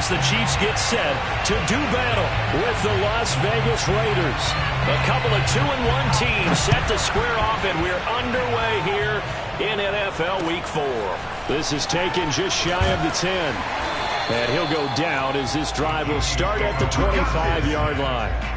as the Chiefs get set to do battle with the Las Vegas Raiders. A couple of 2-1 teams set to square off, and we're underway here in NFL Week 4. This is taken just shy of the 10. And he'll go down as this drive will start at the 25-yard line.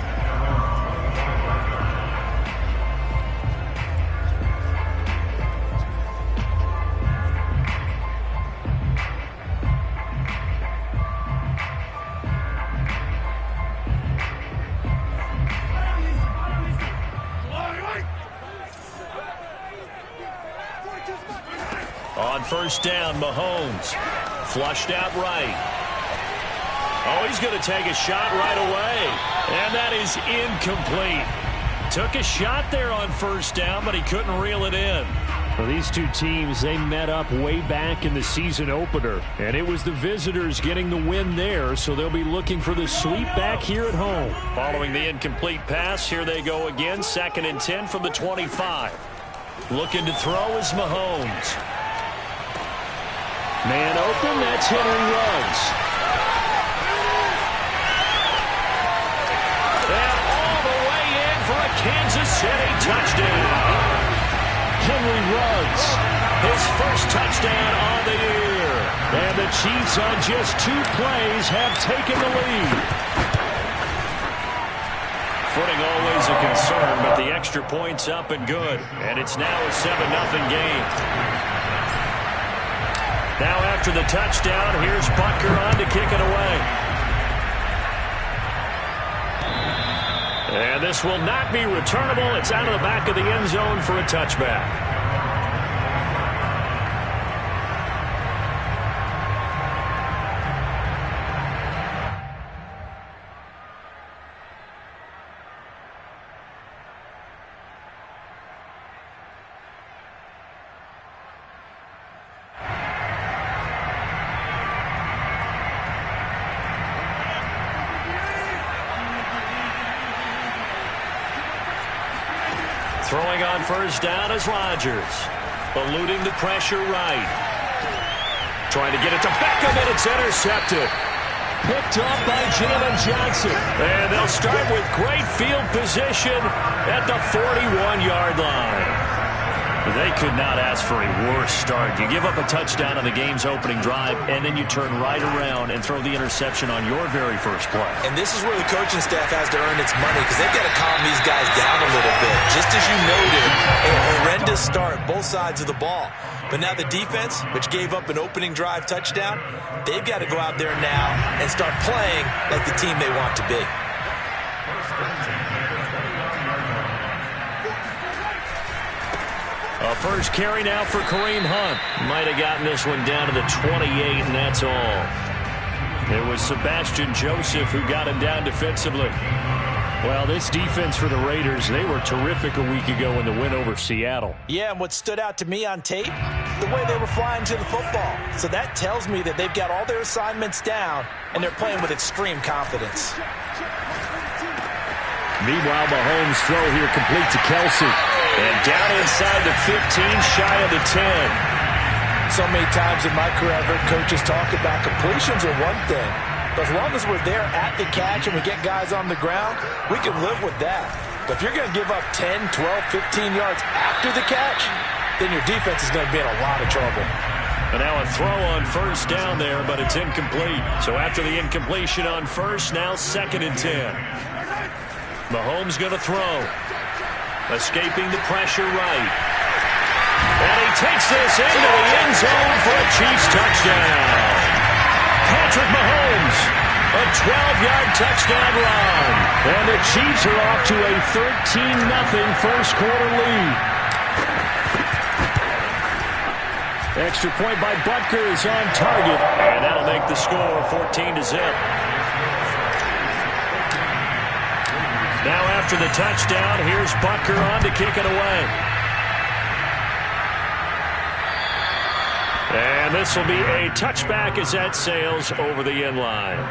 On first down, Mahomes flushed out right. Oh, he's going to take a shot right away. And that is incomplete. Took a shot there on first down, but he couldn't reel it in. Well, these two teams, they met up way back in the season opener. And it was the visitors getting the win there, so they'll be looking for the sweep back here at home. Following the incomplete pass, here they go again. 2nd and 10 from the 25. Looking to throw is Mahomes. Man open, that's Henry Ruggs. And all the way in for a Kansas City touchdown. Henry Ruggs, his first touchdown on the year. And the Chiefs on just 2 plays have taken the lead. Footing always a concern, but the extra point's up and good. And it's now a 7-0 game. Now after the touchdown, here's Butker on to kick it away. And this will not be returnable. It's out of the back of the end zone for a touchback. Throwing on first down is Rodgers. Eluding the pressure right. Trying to get it to Beckham, and it's intercepted. Picked up by Jalen Johnson. And they'll start with great field position at the 41-yard line. They could not ask for a worse start. You give up a touchdown on the game's opening drive, and then you turn right around and throw the interception on your very first play. And this is where the coaching staff has to earn its money, because they've got to calm these guys down a little bit. Just as you noted, a horrendous start, both sides of the ball. But now the defense, which gave up an opening drive touchdown, they've got to go out there now and start playing like the team they want to be. A first carry now for Kareem Hunt. Might have gotten this one down to the 28, and that's all. It was Sebastian Joseph who got him down defensively. Well, this defense for the Raiders, they were terrific a week ago in the win over Seattle. Yeah, and what stood out to me on tape, the way they were flying to the football. So that tells me that they've got all their assignments down, and they're playing with extreme confidence. Meanwhile, Mahomes' throw here complete to Kelsey. And down inside the 15, shy of the 10. So many times in my career, I've heard coaches talk about completions are one thing. But as long as we're there at the catch and we get guys on the ground, we can live with that. But if you're going to give up 10, 12, 15 yards after the catch, then your defense is going to be in a lot of trouble. And now a throw on first down there, but it's incomplete. So after the incompletion on first, now 2nd and 10. Mahomes going to throw. Escaping the pressure right. And he takes this into the end zone for a Chiefs touchdown. Patrick Mahomes, a 12-yard touchdown run. And the Chiefs are off to a 13-0 first quarter lead. Extra point by Butker is on target. And that'll make the score 14-0. Now after the touchdown, here's Butker on to kick it away. And this will be a touchback as that sails over the end line.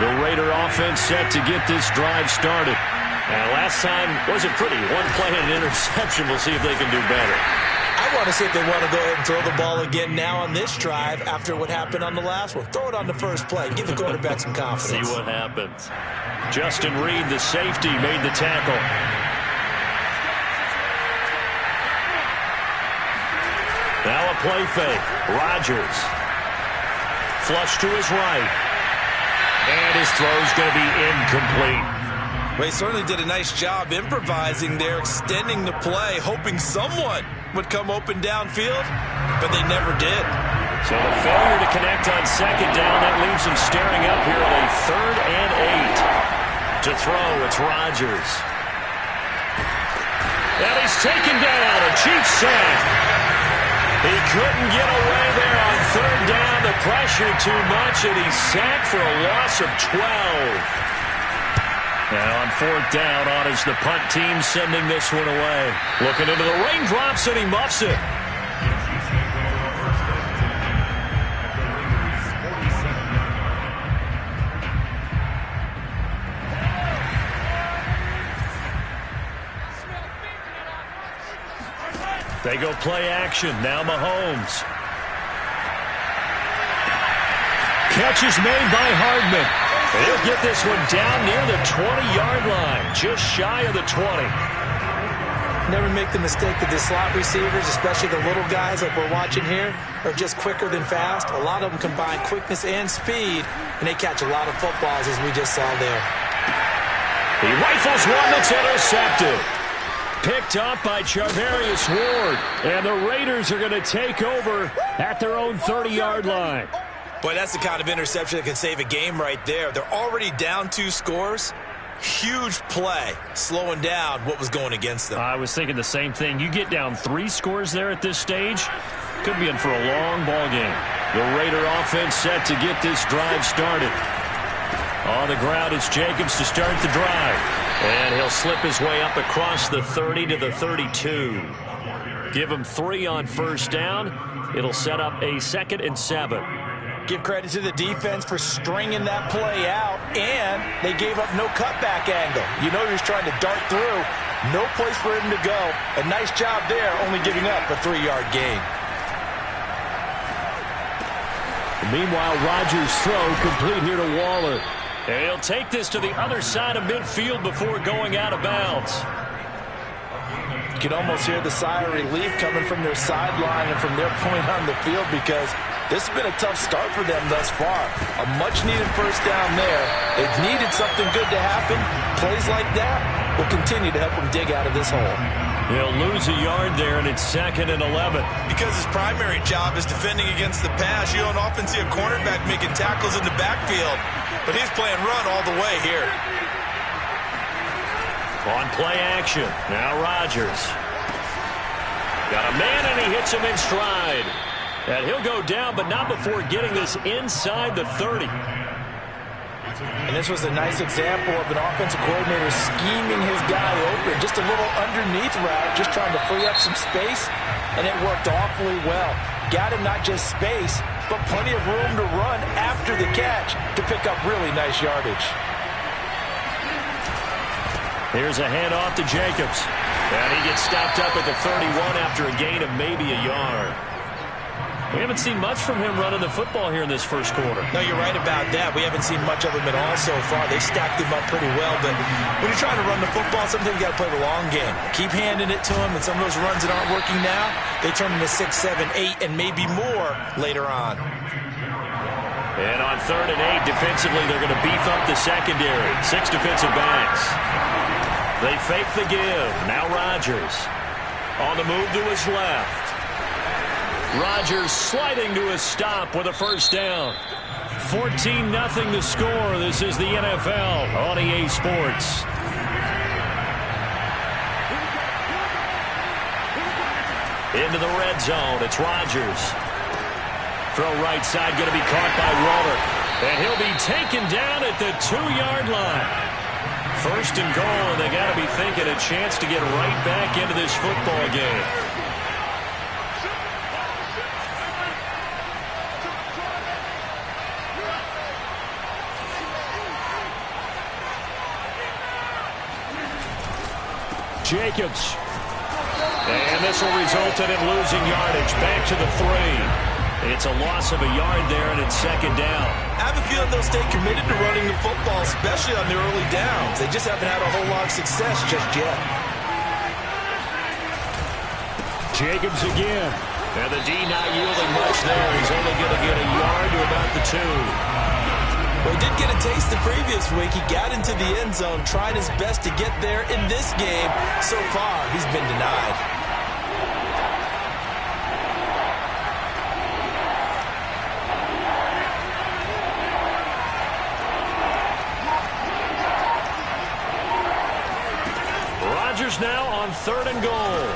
The Raider offense set to get this drive started. And last time wasn't pretty. One play and an interception. We'll see if they can do better. I I want to see if they want to go ahead and throw the ball again now on this drive after what happened on the last one. Throw it on the first play. Give the quarterback some confidence. See what happens. Justin Reed, the safety, made the tackle. Now a play fake. Rodgers. Flush to his right. And his throw's going to be incomplete. Well, he certainly did a nice job improvising there, extending the play, hoping someone would come open downfield, but they never did. So the failure to connect on second down, that leaves him staring up here at a 3rd and 8. To throw, it's Rodgers. And he's taken down, a Chiefs sack. He couldn't get away there on 3rd down. The pressure too much, and he's sacked for a loss of 12. Now on 4th down, on is the punt team sending this one away. Looking into the raindrops, and he muffs it. They go play action. Now Mahomes. Catch is made by Hardman. He'll get this one down near the 20-yard line, just shy of the 20. Never make the mistake that the slot receivers, especially the little guys like we're watching here, are just quicker than fast. A lot of them combine quickness and speed, and they catch a lot of footballs, as we just saw there. He rifles one that's intercepted. Picked up by Charvarius Ward, and the Raiders are going to take over at their own 30-yard line. Boy, that's the kind of interception that can save a game right there. They're already down 2 scores. Huge play, slowing down what was going against them. I was thinking the same thing. You get down 3 scores there at this stage, could be in for a long ball game. The Raider offense set to get this drive started. On the ground, it's Jacobs to start the drive. And he'll slip his way up across the 30 to the 32. Give him 3 on 1st down. It'll set up a 2nd and 7. Give credit to the defense for stringing that play out, and they gave up no cutback angle. You know he was trying to dart through. No place for him to go. A nice job there, only giving up a 3-yard gain. Meanwhile, Rodgers' throw complete here to Waller. And he'll take this to the other side of midfield before going out of bounds. You can almost hear the sigh of relief coming from their sideline and from their point on the field, because this has been a tough start for them thus far. A much-needed 1st down there. They've needed something good to happen. Plays like that will continue to help them dig out of this hole. He'll lose a yard there, and it's 2nd and 11. Because his primary job is defending against the pass, you don't often see a cornerback making tackles in the backfield. But he's playing run all the way here. On play action, now Rodgers. Got a man, and he hits him in stride. And he'll go down, but not before getting this inside the 30. And this was a nice example of an offensive coordinator scheming his guy open. Just a little underneath route, just trying to free up some space, and it worked awfully well. Got him not just space, but plenty of room to run after the catch to pick up really nice yardage. Here's a handoff to Jacobs. And he gets stopped up at the 31 after a gain of maybe a yard. We haven't seen much from him running the football here in this first quarter. No, you're right about that. We haven't seen much of him at all so far. They stacked him up pretty well, but when you're trying to run the football, sometimes you got to play the long game. Keep handing it to him, and some of those runs that aren't working now, they turn into 6, 7, 8, and maybe more later on. And on 3rd and 8, defensively, they're going to beef up the secondary. 6 defensive backs. They fake the give. Now Rodgers on the move to his left. Rodgers sliding to a stop with a 1st down. 14-0 the score. This is the NFL on EA Sports. Into the red zone. It's Rodgers. Throw right side, going to be caught by Waller. And he'll be taken down at the 2-yard line. 1st and goal, and they got to be thinking a chance to get right back into this football game. Jacobs And this will result in him losing yardage. Back to the 3. It's a loss of a yard there, and it's second down. I have a feeling they'll stay committed to running the football, especially on the early downs. They just haven't had a whole lot of success just yet. Jacobs again. And the D not yielding much there. He's only going to get a yard to about the 2. Well, he did get a taste the previous week. He got into the end zone, trying his best to get there in this game. So far, he's been denied. Rodgers now on 3rd and goal.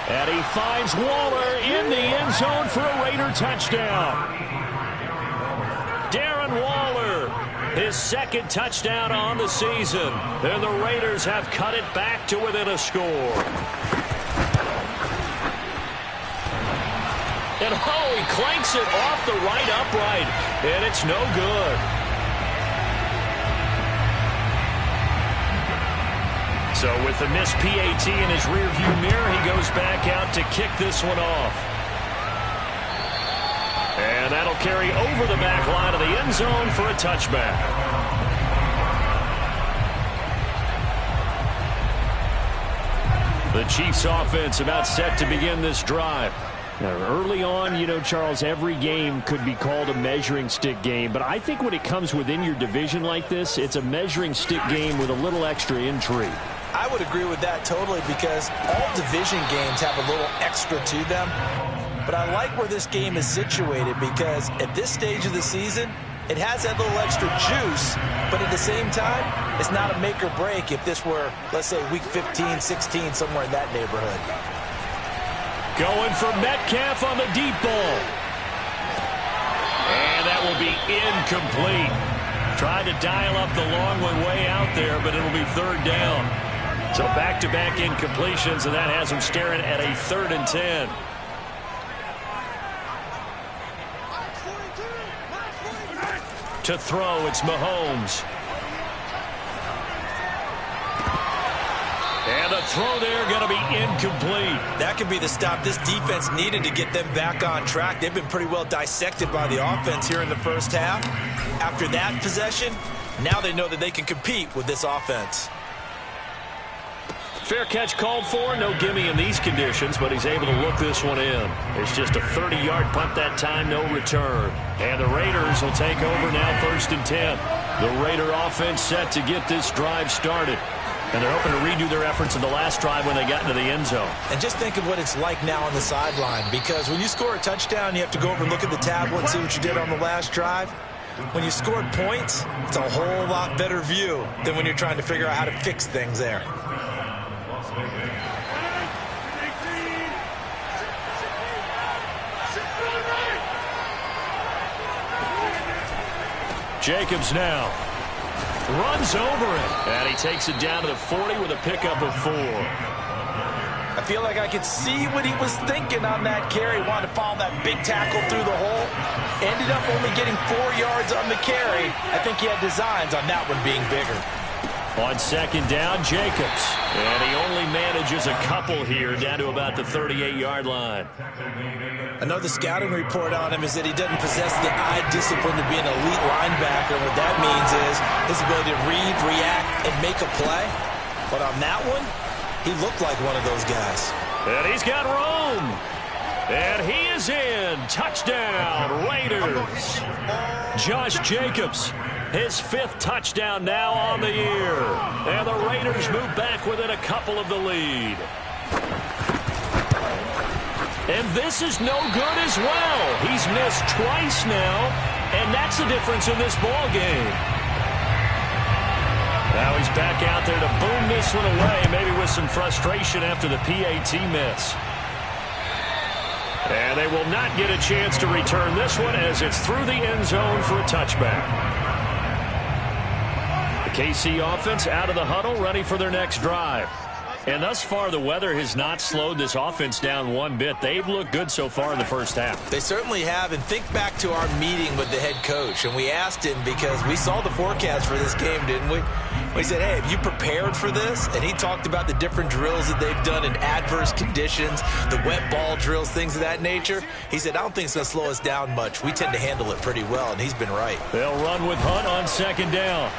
And he finds Waller in the end zone for a Raider touchdown. Darren Waller, his 2nd touchdown on the season. And the Raiders have cut it back to within a score. And he clanks it off the right upright. And it's no good. So with the missed PAT in his rearview mirror, he goes back out to kick this one off. And that'll carry over the back line of the end zone for a touchback. The Chiefs offense about set to begin this drive. Now, early on, you know, Charles, every game could be called a measuring stick game. But I think when it comes within your division like this, it's a measuring stick game with a little extra intrigue. I would agree with that totally because all division games have a little extra to them. But I like where this game is situated because at this stage of the season, it has that little extra juice. But at the same time, it's not a make or break if this were, let's say, week 15, 16, somewhere in that neighborhood. Going for Metcalf on the deep ball. And that will be incomplete. Tried to dial up the long one way out there, but it'll be 3rd down. So back-to-back incompletions, and that has him staring at a 3rd and 10. To throw, it's Mahomes. And the throw there going to be incomplete. That could be the stop this defense needed to get them back on track. They've been pretty well dissected by the offense here in the first half. After that possession, now they know that they can compete with this offense. Fair catch called for. No gimme in these conditions, but he's able to look this one in. It's just a 30-yard punt that time, no return. And the Raiders will take over now 1st and 10. The Raider offense set to get this drive started. And they're hoping to redo their efforts in the last drive when they got into the end zone. And just think of what it's like now on the sideline, because when you score a touchdown, you have to go over and look at the tablet and see what you did on the last drive. When you scored points, it's a whole lot better view than when you're trying to figure out how to fix things there. Jacobs now runs over it, and he takes it down to the 40 with a pickup of 4. I feel like I could see what he was thinking on that carry. Wanted to follow that big tackle through the hole. Ended up only getting 4 yards on the carry. I think he had designs on that one being bigger. On 2nd down, Jacobs. And he only manages a couple here down to about the 38-yard line. Another scouting report on him is that he doesn't possess the eye discipline to be an elite linebacker. What that means is his ability to read, react, and make a play. But on that one, he looked like one of those guys. And he's got room. And he is in. Touchdown, Raiders. Josh Jacobs, his 5th touchdown now on the year. And the Raiders move back within a couple of the lead. And this is no good as well. He's missed twice now, and that's the difference in this ball game. Now he's back out there to boom this one away, maybe with some frustration after the PAT miss. And they will not get a chance to return this one as it's through the end zone for a touchback. The KC offense out of the huddle, ready for their next drive. And thus far, the weather has not slowed this offense down one bit. They've looked good so far in the first half. They certainly have. And think back to our meeting with the head coach. And we asked him, because we saw the forecast for this game, didn't we? We said, hey, have you prepared for this? And he talked about the different drills that they've done in adverse conditions, the wet ball drills, things of that nature. He said, I don't think it's going to slow us down much. We tend to handle it pretty well, and he's been right. They'll run with Hunt on second down.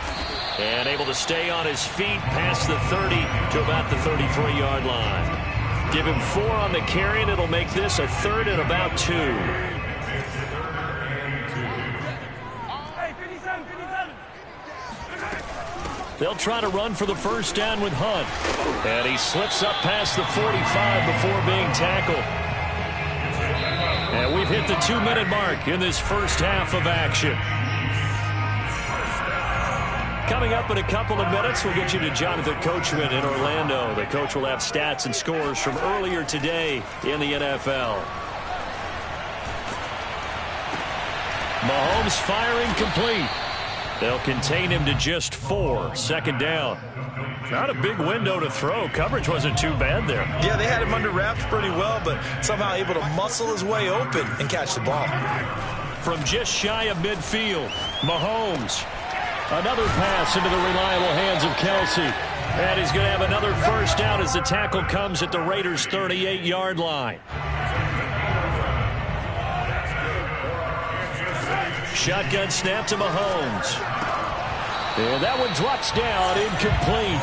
And able to stay on his feet past the 30 to about the 33-yard line. Give him 4 on the carry, and it'll make this a 3rd and about 2. They'll try to run for the first down with Hunt. And he slips up past the 45 before being tackled. And we've hit the 2-minute mark in this first half of action. Coming up in a couple of minutes, we'll get you to Jonathan Coachman in Orlando. The coach will have stats and scores from earlier today in the NFL. Mahomes firing complete. They'll contain him to just 4. Second down. Not a big window to throw. Coverage wasn't too bad there. Yeah, they had him under wraps pretty well, but somehow able to muscle his way open and catch the ball. From just shy of midfield, Mahomes. Another pass into the reliable hands of Kelsey. And he's going to have another first down as the tackle comes at the Raiders' 38-yard line. Shotgun snap to Mahomes. And that one drops down, incomplete.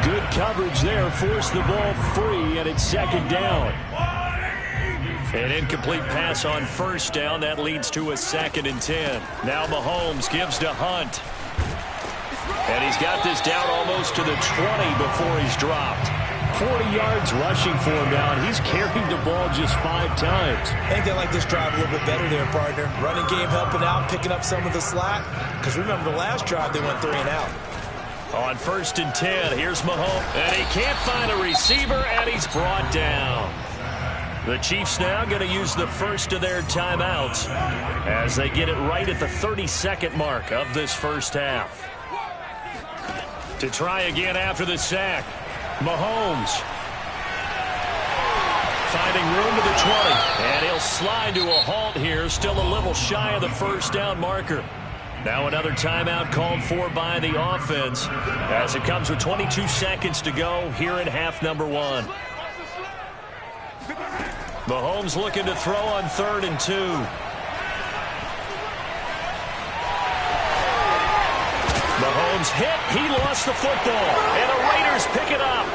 Good coverage there, forced the ball free, and it's second down. An incomplete pass on first down. That leads to a 2nd and 10. Now Mahomes gives to Hunt. And he's got this down almost to the 20 before he's dropped. 40 yards rushing for him now, and he's carried the ball just 5 times. I think they like this drive a little bit better there, partner. Running game helping out, picking up some of the slack. Because remember, the last drive they went 3 and out. On 1st and 10, here's Mahomes. And he can't find a receiver, and he's brought down. The Chiefs now going to use the first of their timeouts as they get it right at the 32nd mark of this first half. To try again after the sack, Mahomes finding room to the 20, and he'll slide to a halt here, still a little shy of the first down marker. Now another timeout called for by the offense as it comes with 22 seconds to go here in half number 1. Mahomes looking to throw on 3rd and 2. Mahomes hit. He lost the football. And the Raiders pick it up.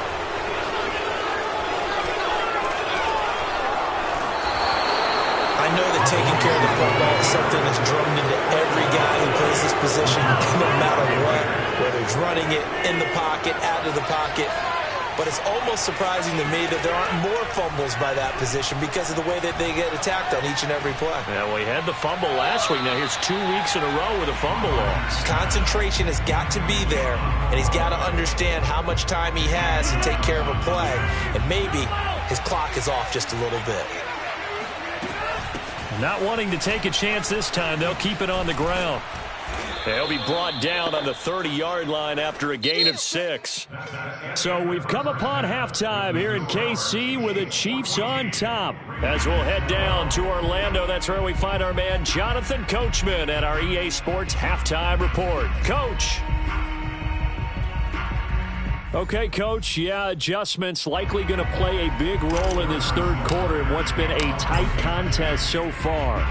I know that taking care of the football is something that's drummed into every guy who plays this position, no matter what, whether he's running it, in the pocket, out of the pocket. But it's almost surprising to me that there aren't more fumbles by that position because of the way that they get attacked on each and every play. Yeah, we had the fumble last week. Now here's 2 weeks in a row with a fumble loss. Concentration has got to be there, and he's got to understand how much time he has to take care of a play. And maybe his clock is off just a little bit. Not wanting to take a chance this time, they'll keep it on the ground. They'll be brought down on the 30-yard line after a gain of 6. So we've come upon halftime here in KC with the Chiefs on top. As we'll head down to Orlando, that's where we find our man Jonathan Coachman at our EA Sports Halftime Report. Coach. Okay, Coach, yeah, adjustments likely going to play a big role in this third quarter in what's been a tight contest so far.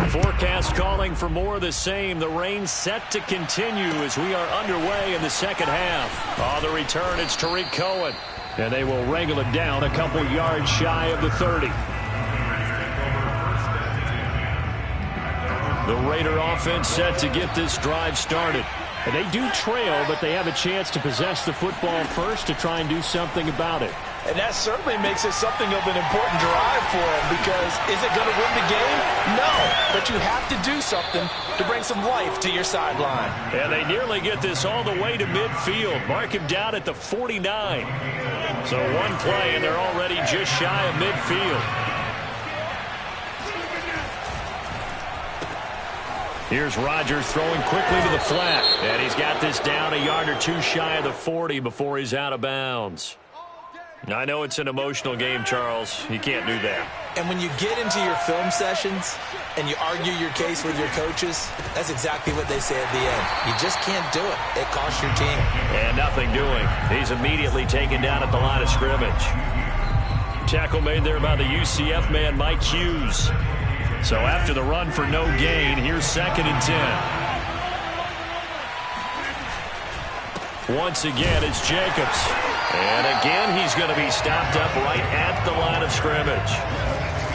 Forecast calling for more of the same. The rain set to continue as we are underway in the second half. On the return, it's Tariq Cohen. And they will wrangle it down a couple yards shy of the 30. The Raider offense set to get this drive started. And they do trail, but they have a chance to possess the football first to try and do something about it. And that certainly makes it something of an important drive for them, because is it going to win the game? No, but you have to do something to bring some life to your sideline. And they nearly get this all the way to midfield. Mark him down at the 49. So one play, and they're already just shy of midfield. Here's Rodgers throwing quickly to the flat. And he's got this down a yard or two shy of the 40 before he's out of bounds. I know it's an emotional game, Charles. You can't do that. And when you get into your film sessions and you argue your case with your coaches, that's exactly what they say at the end. You just can't do it. It costs your team. And nothing doing. He's immediately taken down at the line of scrimmage. Tackle made there by the UCF man, Mike Hughes. So after the run for no gain, here's 2nd and 10. Once again, it's Jacobs. And again, he's going to be stopped up right at the line of scrimmage.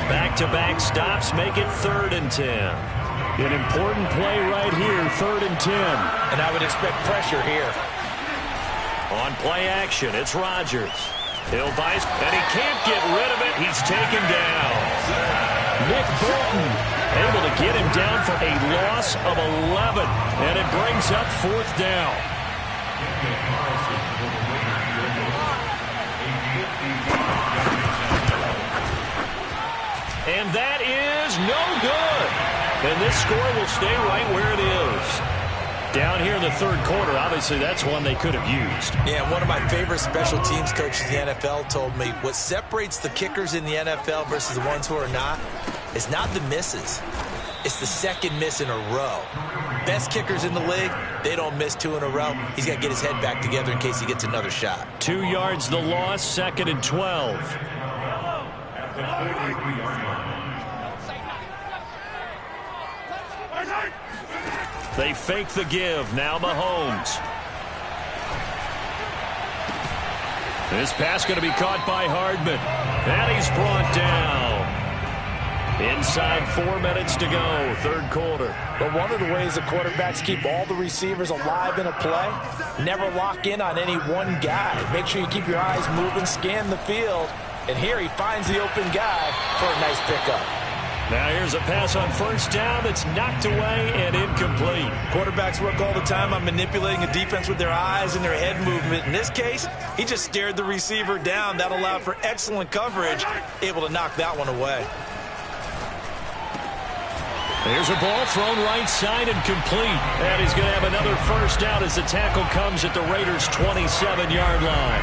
Back-to-back stops make it 3rd and 10. An important play right here, 3rd and 10. And I would expect pressure here. On play action, it's Rodgers. He'll vice, and he can't get rid of it. He's taken down. Nick Bolton able to get him down for a loss of 11. And it brings up 4th down. And that is no good. And this score will stay right where it is. Down here in the 3rd quarter, obviously that's one they could have used. Yeah, one of my favorite special teams coaches in the NFL told me what separates the kickers in the NFL versus the ones who are not is not the misses. It's the 2nd miss in a row. Best kickers in the league, they don't miss 2 in a row. He's got to get his head back together in case he gets another shot. 2 yards the loss, 2nd and 12. They fake the give. Now Mahomes. This pass going to be caught by Hardman. And he's brought down. Inside 4 minutes to go, 3rd quarter. But one of the ways the quarterbacks keep all the receivers alive in a play, never lock in on any one guy. Make sure you keep your eyes moving, scan the field. And here he finds the open guy for a nice pickup. Now here's a pass on 1st down that's knocked away and incomplete. Quarterbacks work all the time on manipulating a defense with their eyes and their head movement. In this case, he just stared the receiver down. That allowed for excellent coverage, able to knock that one away. There's a ball thrown right side and complete. And he's going to have another 1st down as the tackle comes at the Raiders' 27-yard line.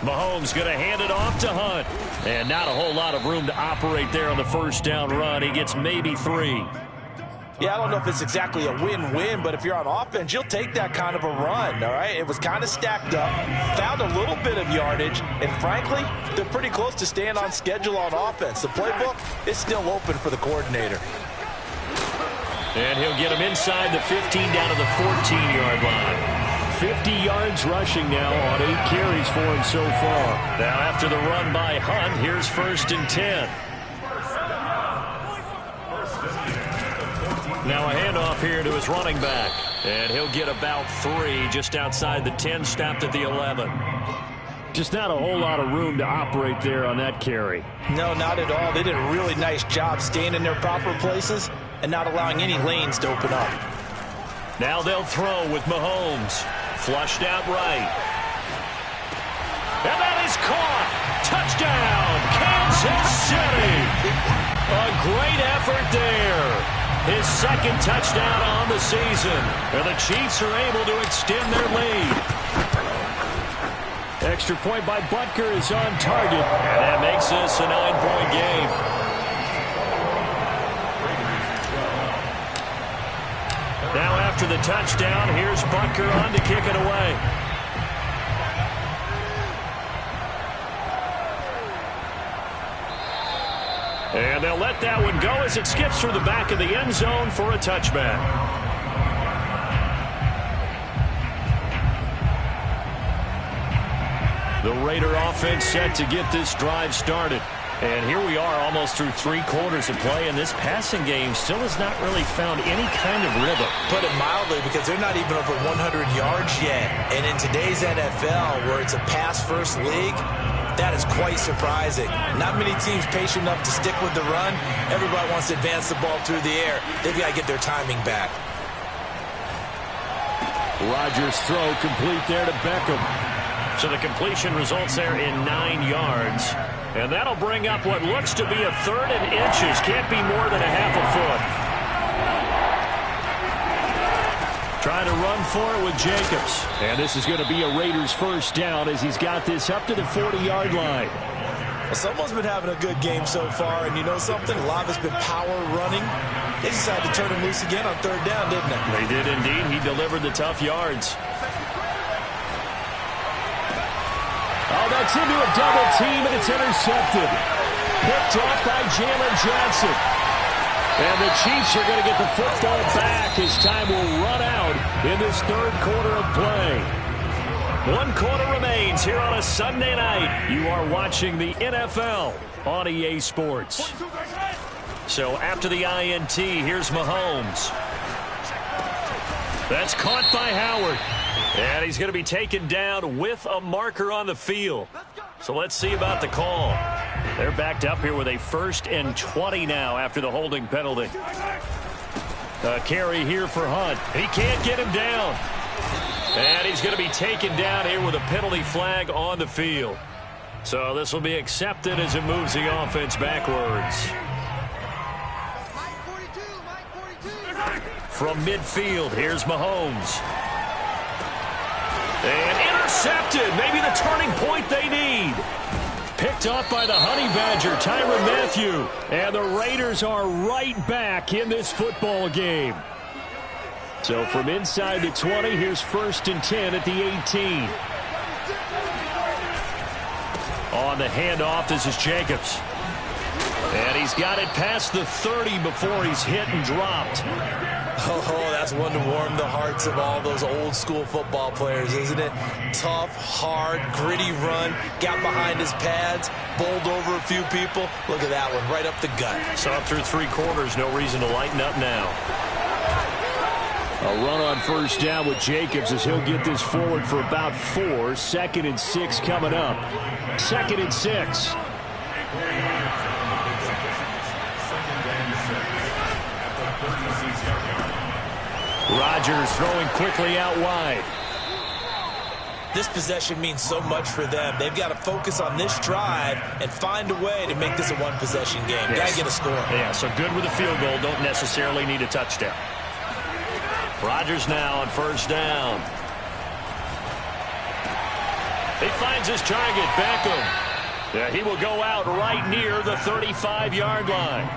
Mahomes going to hand it off to Hunt. And not a whole lot of room to operate there on the 1st down run. He gets maybe 3. Yeah, I don't know if it's exactly a win-win, but if you're on offense, you'll take that kind of a run, all right? It was kind of stacked up, found a little bit of yardage, and frankly, they're pretty close to staying on schedule on offense. The playbook is still open for the coordinator. And he'll get him inside the 15 down to the 14-yard line. 50 yards rushing now on 8 carries for him so far. Now after the run by Hunt, here's 1st and 10. Now a handoff here to his running back. And he'll get about 3 just outside the 10, stopped at the 11. Just not a whole lot of room to operate there on that carry. No, not at all. They did a really nice job staying in their proper places and not allowing any lanes to open up. Now they'll throw with Mahomes. Flushed out right. And that is caught. Touchdown, Kansas City. A great effort there. His 2nd touchdown on the season. And the Chiefs are able to extend their lead. Extra point by Butker is on target. And that makes this a 9-point game. Now after the touchdown, here's Butker on to kick it away. And they'll let that one go as it skips through the back of the end zone for a touchback. The Raider offense set to get this drive started. And here we are almost through 3 quarters of play, and this passing game still has not really found any kind of rhythm. Put it mildly, because they're not even over 100 yards yet. And in today's NFL, where it's a pass-first league, that is quite surprising. Not many teams patient enough to stick with the run. Everybody wants to advance the ball through the air. They've got to get their timing back. Rodgers' throw complete there to Beckham. So the completion results there in 9 yards. And that'll bring up what looks to be a 3rd and inches. Can't be more than a half a foot. trying to run for it with Jacobs. And this is going to be a Raiders first down as he's got this up to the 40-yard line. Well, someone's been having a good game so far, and you know something? A lot of it's been power running. They decided to turn him loose again on third down, didn't they? They did indeed. He delivered the tough yards. Oh, that's into a double team, and it's intercepted. Picked off by Jalen Johnson. And the Chiefs are going to get the football back as time will run out in this third quarter of play. 1 quarter remains here on a Sunday night. You are watching the NFL on EA Sports. So after the INT, here's Mahomes. That's caught by Howard. And he's going to be taken down with a marker on the field. So let's see about the call. They're backed up here with a 1st and 20 now after the holding penalty. A carry here for Hunt. He can't get him down. And he's going to be taken down here with a penalty flag on the field. So this will be accepted as it moves the offense backwards. From midfield, here's Mahomes. And intercepted. Maybe the turning point they need. Picked off by the Honey Badger, Tyrann Mathieu. And the Raiders are right back in this football game. So from inside the 20, here's 1st and 10 at the 18. On the handoff, this is Jacobs. And he's got it past the 30 before he's hit and dropped. Oh, that's one to warm the hearts of all those old school football players, isn't it? Tough, hard, gritty run, got behind his pads, bowled over a few people. Look at that one, right up the gut. So up through 3 quarters, no reason to lighten up now. A run on first down with Jacobs as he'll get this forward for about 4. 2nd and 6 coming up. 2nd and 6. Rodgers throwing quickly out wide. This possession means so much for them. They've got to focus on this drive and find a way to make this a one-possession game. Yes. Got to get a score. Yeah, so good with a field goal. Don't necessarily need a touchdown. Rodgers now on first down. He finds his target, Beckham. Yeah, he will go out right near the 35-yard line.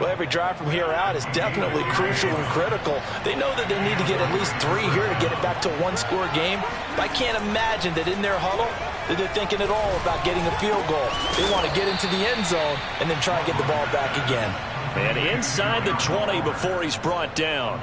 Well, every drive from here out is definitely crucial and critical. They know that they need to get at least 3 here to get it back to a one-score game. But I can't imagine that in their huddle that they're thinking at all about getting a field goal. They want to get into the end zone and then try and get the ball back again. And inside the 20 before he's brought down.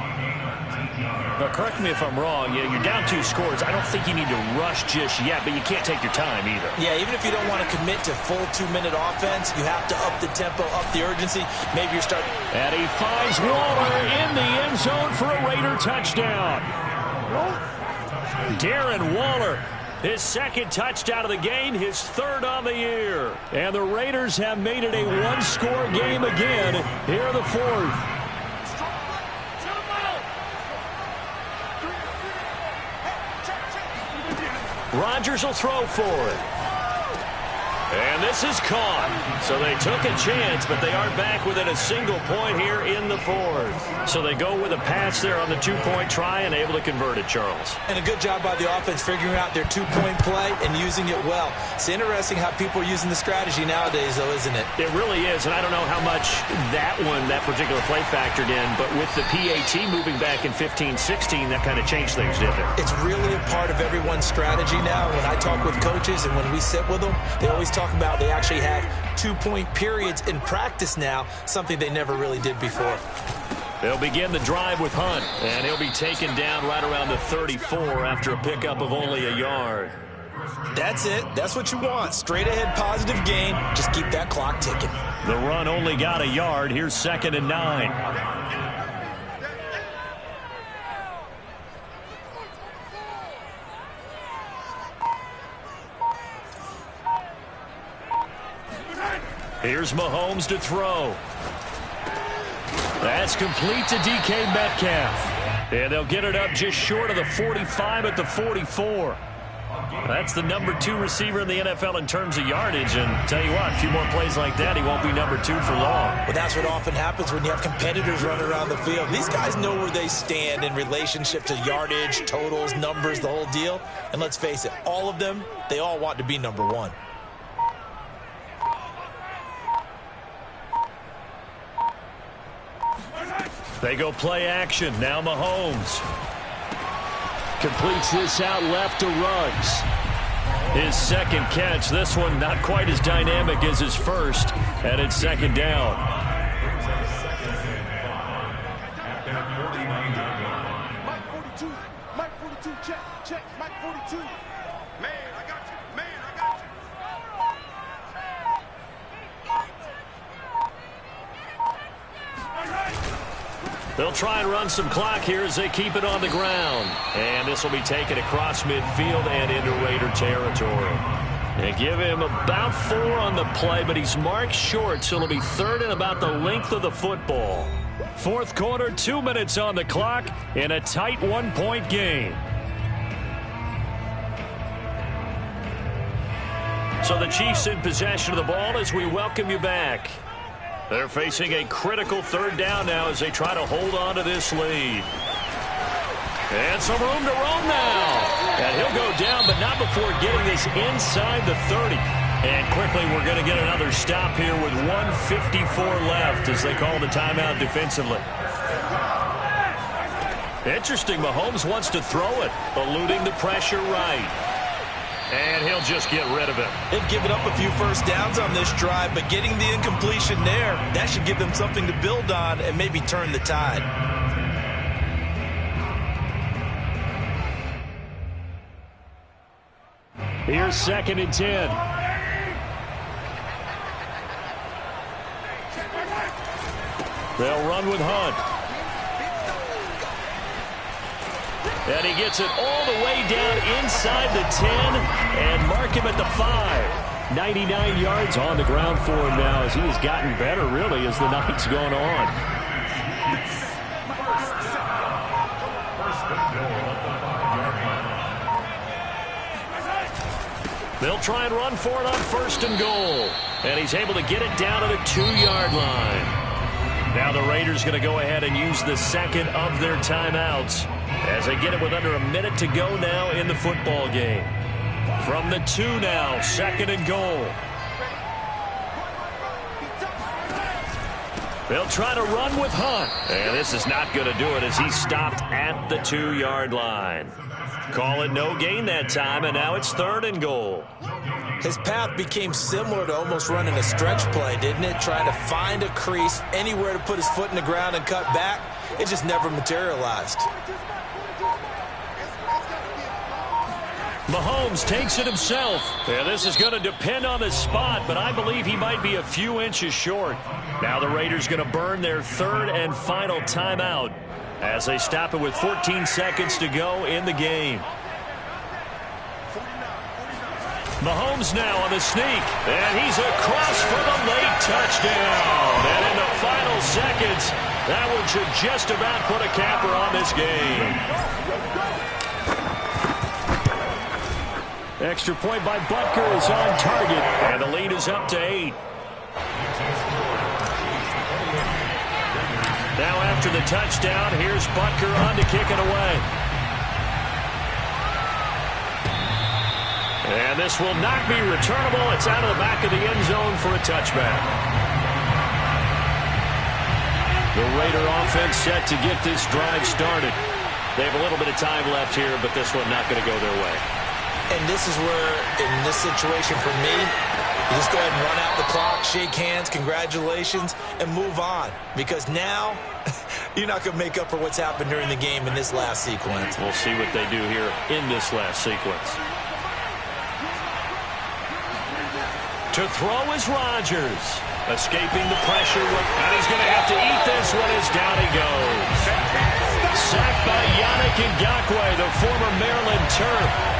Now, correct me if I'm wrong. Yeah, you're down 2 scores. I don't think you need to rush just yet, but you can't take your time either. Yeah, even if you don't want to commit to full 2-minute offense, you have to up the tempo, up the urgency. Maybe you're starting. And he finds Waller in the end zone for a Raider touchdown. Darren Waller, his 2nd touchdown of the game, his 3rd on the year. And the Raiders have made it a one-score game again here in the 4th. Rodgers will throw for it. And this is caught. So they took a chance, but they are back within a single point here in the 4th. So they go with a pass there on the 2-point try and able to convert it, Charles. And a good job by the offense figuring out their 2-point play and using it well. It's interesting how people are using the strategy nowadays, though, isn't it? It really is, and I don't know how much that particular play factored in, but with the PAT moving back in 15-16, that kind of changed things, didn't it? It's really a part of everyone's strategy now. When I talk with coaches and when we sit with them, they always talk about they actually have 2-point periods in practice now, something they never really did before. They'll begin the drive with Hunt, and he'll be taken down right around the 34 after a pickup of only a yard. That's it. That's what you want. Straight ahead positive gain. Just keep that clock ticking. The run only got a yard. Here's 2nd and 9. Here's Mahomes to throw. That's complete to DK Metcalf. And they'll get it up just short of the 45 at the 44. That's the number 2 receiver in the NFL in terms of yardage. And tell you what, a few more plays like that, he won't be number 2 for long. Well, that's what often happens when you have competitors running around the field. These guys know where they stand in relationship to yardage, totals, numbers, the whole deal. And let's face it, all of them, they all want to be number 1. They go play action. Now Mahomes completes this out left to Ruggs. His second catch. This one not quite as dynamic as his first. And it's second down. Mike 42. Mike 42. Check. Mike 42. Man, I got you. They'll try and run some clock here as they keep it on the ground. And this will be taken across midfield and into Raider territory. They give him about 4 on the play, but he's marked short, so it'll be 3rd and about the length of the football. 4th quarter, 2 minutes on the clock in a tight 1-point game. So the Chiefs in possession of the ball as we welcome you back. They're facing a critical 3rd down now as they try to hold on to this lead. And some room to roam now. And he'll go down, but not before getting this inside the 30. And quickly we're going to get another stop here with 1:54 left as they call the timeout defensively. Interesting, Mahomes wants to throw it, eluding the pressure right. And he'll just get rid of it. They've given up a few first downs on this drive, but getting the incompletion there, that should give them something to build on and maybe turn the tide. Here's 2nd and 10. They'll run with Hunt. And he gets it all the way down inside the 10 and mark him at the 5. 99 yards on the ground for him now as he has gotten better, really, as the night's gone on. They'll try and run for it on 1st and goal. And he's able to get it down to the 2-yard line. Now the Raiders going to go ahead and use the 2nd of their timeouts as they get it with under a minute to go now in the football game. From the 2 now, 2nd and goal. They'll try to run with Hunt. And this is not going to do it as he's stopped at the 2-yard line. Call it no gain that time, and now it's 3rd and goal. His path became similar to almost running a stretch play, didn't it? Trying to find a crease, anywhere to put his foot in the ground and cut back. It just never materialized. Mahomes takes it himself. Yeah, this is going to depend on the spot, but I believe he might be a few inches short. Now the Raiders going to burn their 3rd and final timeout as they stop it with 14 seconds to go in the game. Mahomes now on the sneak, and he's across for the late touchdown. And in the final seconds, that one should just about put a capper on this game. Extra point by Butker is on target, and the lead is up to 8. Now after the touchdown, here's Butker on to kick it away. And this will not be returnable. It's out of the back of the end zone for a touchback. The Raider offense set to get this drive started. They have a little bit of time left here, but this one not going to go their way. And this is where, in this situation for me, you just go ahead and run out the clock, shake hands, congratulations, and move on. Because now, you're not going to make up for what's happened during the game in this last sequence. We'll see what they do here in this last sequence. To throw is Rodgers. Escaping the pressure, and he's going to have to eat this one as down he goes. Sacked by Yannick Ngakoue, the former Maryland Terp.